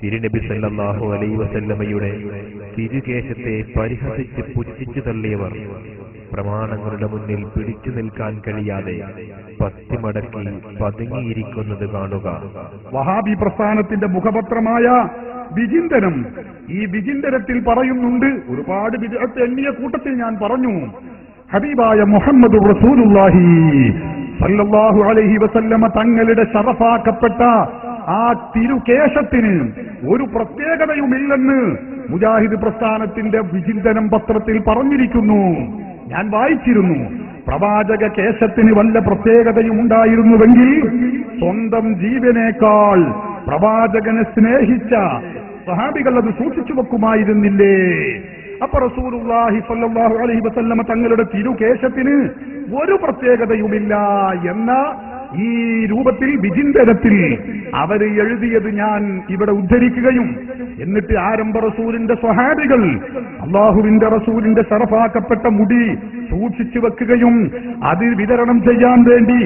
തിരുനബി സല്ലല്ലാഹു അലൈഹി വസല്ലമയുടെ തിരുകേശത്തെ പരിഹസിച്ച് പുച്ഛിച്ചു തള്ളിയവർ പ്രമാണങ്ങളുടെ മുന്നിൽ പിടിച്ചു നിൽക്കാൻ കഴിയാതെ പത്തിമടക്കി പതുങ്ങിയിരിക്കുന്നത് കാണുക. വഹാബി പ്രസ്ഥാനത്തിന്റെ മുഖപത്രമായ വിചിന്തനം, ഈ വിചിന്തനത്തിൽ പറയുന്നുണ്ട്, ഒരുപാട് ബിദ്അത്ത് എണ്ണിയ കൂട്ടത്തിൽ ഞാൻ പറഞ്ഞു, ഹബീബായ മുഹമ്മദ് റസൂലുള്ളാഹി സല്ലല്ലാഹു അലൈഹി വസല്ലമ തങ്ങളുടെ ശറഫാക്കപ്പെട്ട ആ തിരുകേശത്തിന് ഒരു പ്രത്യേകതയുമില്ലെന്ന് മുജാഹിദ് പ്രസ്ഥാനത്തിന്റെ വിചിന്തനം പത്രത്തിൽ പറഞ്ഞിരിക്കുന്നു. ഞാൻ വായിച്ചിരുന്നു. പ്രവാചക കേശത്തിന് വല്ല പ്രത്യേകതയും ഉണ്ടായിരുന്നുവെങ്കിൽ സ്വന്തം ജീവനേക്കാൾ പ്രവാചകനെ സ്നേഹിച്ച സഹാബികൾ അത് സൂക്ഷിച്ചു വെക്കുമായിരുന്നില്ലേ? അപ്പൊ റസൂലുള്ളാഹി സ്വല്ലല്ലാഹു അലൈഹി വസല്ലമ തങ്ങളുടെ തിരുകേശത്തിന് ഒരു പ്രത്യേകതയുമില്ല എന്ന ഈ രൂപത്തിൽ വിചിന്തനത്തിൽ അവര് എഴുതിയത് ഞാൻ ഇവിടെ ഉദ്ധരിക്കുകയും, എന്നിട്ട് ആരംഭ റസൂലിന്റെ സ്വഹാബികൾ അള്ളാഹുവിന്റെ റസൂലിന്റെ ശറഫാക്കപ്പെട്ട മുടി സൂക്ഷിച്ചു വെക്കുകയും അത് വിതരണം ചെയ്യാൻ വേണ്ടി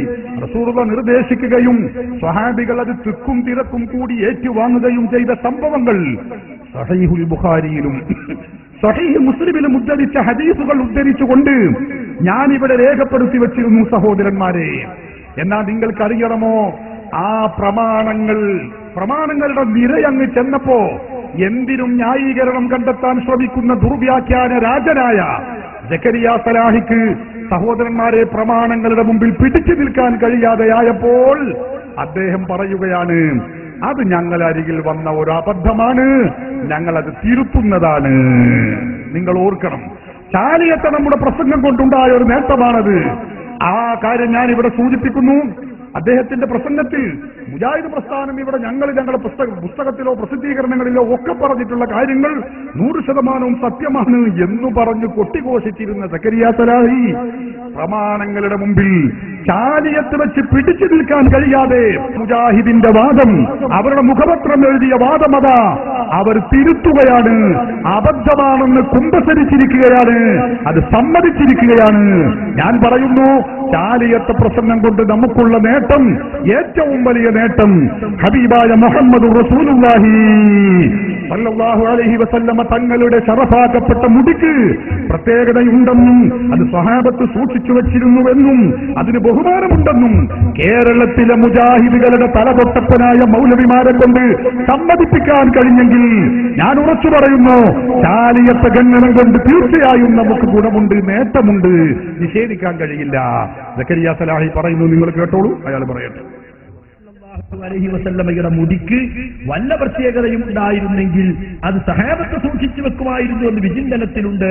റസൂലുള്ളാഹി നിർദ്ദേശിക്കുകയും സ്വഹാബികൾ അത് തിക്കും തിരക്കും കൂടി ഏറ്റുവാങ്ങുകയും ചെയ്ത സംഭവങ്ങൾ സഹീഹുൽ ബുഖാരിയിലും സഹീഹ് മുസ്ലിമിലും ഉദ്ധരിച്ച ഹദീസുകൾ ഉദ്ധരിച്ചുകൊണ്ട് ഞാൻ ഇവിടെ രേഖപ്പെടുത്തി വെച്ചിരുന്നു സഹോദരന്മാരെ. എന്നാൽ നിങ്ങൾക്കറിയണമോ, ആ പ്രമാണങ്ങളുടെ നിരയങ്ങ് ചെന്നപ്പോ എന്തിനും ന്യായീകരണം കണ്ടെത്താൻ ശ്രമിക്കുന്ന ദുർവ്യാഖ്യാന രാജനായ സക്കരിയ സലാഹിക്ക് സഹോദരന്മാരെ പ്രമാണങ്ങളുടെ മുമ്പിൽ പിടിച്ചു നിൽക്കാൻ കഴിയാതെയായപ്പോൾ അദ്ദേഹം പറയുകയാണ്, അത് ഞങ്ങളരികിൽ വന്ന ഒരു അബദ്ധമാണ്, ഞങ്ങളത് തിരുത്തുന്നതാണ്. നിങ്ങൾ ഓർക്കണം, ചാലിയത്തെ നമ്മുടെ പ്രസംഗം കൊണ്ടുണ്ടായ ഒരു നേട്ടമാണത്. ആ കാര്യം ഞാൻ ഇവിടെ സൂചിപ്പിക്കുന്നു. അദ്ദേഹത്തിന്റെ പ്രസംഗത്തിൽ മുജാഹിദ് പ്രസ്ഥാനം ഇവിടെ ഞങ്ങളുടെ പുസ്തകത്തിലോ പ്രസിദ്ധീകരണങ്ങളിലോ ഒക്കെ പറഞ്ഞിട്ടുള്ള കാര്യങ്ങൾ 100% സത്യമാണ് എന്ന് പറഞ്ഞു കൊട്ടിഘോഷിച്ചിരുന്ന സക്കരിയ സലാഹി പ്രമാണങ്ങളുടെ മുമ്പിൽ ചാലിയത്ത് വെച്ച് പിടിച്ചു നിൽക്കാൻ കഴിയാതെ മുജാഹിദിന്റെ വാദം, അവരുടെ മുഖപത്രം എഴുതിയ വാദമതാ അവർ തിരുത്തുകയാണ്, അബദ്ധമാണെന്ന് കുമ്പസരിച്ചിരിക്കുകയാണ്, അത് സമ്മതിച്ചിരിക്കുകയാണ്. ഞാൻ പറയുന്നു, ചാലിയത്തെ പ്രസംഗം കൊണ്ട് നമുക്കുള്ള നേട്ടം, ഏറ്റവും വലിയ നേട്ടം ഹബീബായ മുഹമ്മദ് റസൂലുള്ളാഹി സല്ലല്ലാഹു അലൈഹി വസല്ലമ തങ്ങളുടെ ശറഫാക്കപ്പെട്ട മുടിക്ക് പ്രത്യേകതയുണ്ടെന്നും അത് സ്വഹാബത്ത് സൂക്ഷിച്ചു വച്ചിരുന്നുവെന്നും അതിന് ബഹുമാനമുണ്ടെന്നും കേരളത്തിലെ മുജാഹിദുകളുടെ തലതൊട്ടപ്പനായ മൗലവിമാരെ കൊണ്ട് സമ്മതിപ്പിക്കാൻ കഴിഞ്ഞെങ്കിൽ ഞാൻ ഉറച്ചു പറയുന്നു, ചാലിയത്തെ ഗണ്യനം കൊണ്ട് തീർച്ചയായും നമുക്ക് ഗുണമുണ്ട്, നേട്ടമുണ്ട്, നിഷേധിക്കാൻ കഴിയില്ല. സക്കരിയ സലാഹി പറയുന്നു, നിങ്ങൾ കേട്ടോളൂ, അയാൾ പറയട്ടെ. അലൈഹി വസല്ലമയുടെ മുടിക്ക് വല്ല പ്രത്യേകതയും ഉണ്ടായിരുന്നെങ്കിൽ അത് സഹാബത്ത് സൂക്ഷിച്ചു വെക്കുമായിരുന്നു എന്ന് വിചിന്തനത്തിലുണ്ട്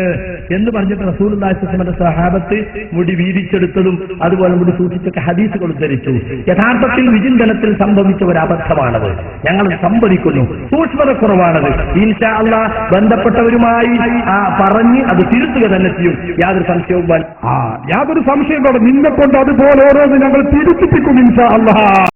എന്ന് പറഞ്ഞിട്ട് റസൂലുള്ളാഹി സ്വല്ലല്ലാഹു അലൈഹി വസല്ലം സഹാബത്ത് മുടി വീതിച്ചെടുത്തതും അതുപോലെ മുടി സൂക്ഷിച്ചൊക്കെ ഹദീസുകൾ ഉദ്ധരിച്ചു. യഥാർത്ഥത്തിൽ വിചിന്തനത്തിൽ സംഭവിച്ച ഒരു അബദ്ധമാണത്. ഞങ്ങൾ സമ്മതിക്കുന്നു, സൂക്ഷ്മതക്കുറവാണത്. ഇൻഷാ അല്ലാഹ് ബന്ധപ്പെട്ടവരുമായി പറഞ്ഞ് അത് തിരുത്തുക തന്നെ ചെയ്യും, യാതൊരു സംശയവും യാതൊരു സംശയം. നിന്നെ കൊണ്ട് അതുപോലെ ഓരോന്ന് ഞങ്ങൾ തിരുത്തിപ്പിക്കും ഇൻഷാ അല്ലാഹ്.